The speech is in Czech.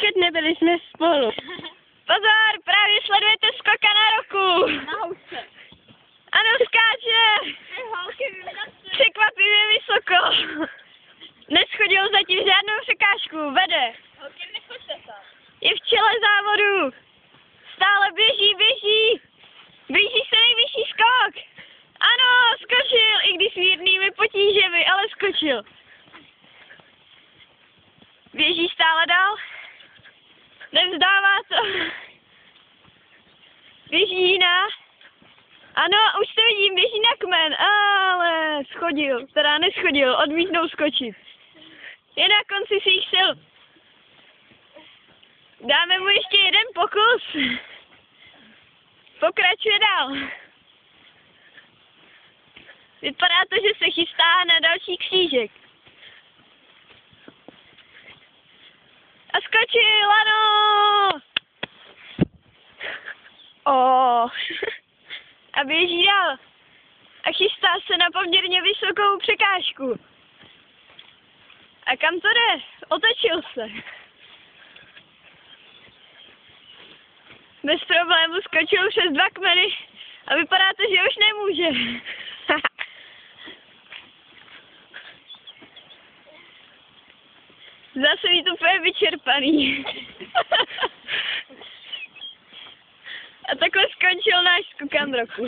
skočit, nebyli jsme spolu. Pozor, právě sledujete skoka na roku. Na housce. Ano, skáče. Překvapivě vysoko. Neschodil zatím žádnou překážku, vede. Holky, nechoďte tam. Je v čele závodu. Stále běží. Blíží se nejvyšší skok. Ano, skočil, i když s mírnými potížemi, ale skočil. Běží stále dál. Nevzdává to. Běží jiná. Ano, už to vidím, běží na kmen, ale schodil, teda neschodil, odmítnou skočit. Je na konci svých sil. Dáme mu ještě jeden pokus. Pokračuje dál. Vypadá to, že se chystá na další křížek. A skočil, ano! A běží dál. A chystá se na poměrně vysokou překážku. A kam to jde? Otočil se. Bez problému skočil přes 2 kmeny a vypadá to, že už nemůže. Zase být úplně vyčerpaný. A takhle skončil náš skokan roku.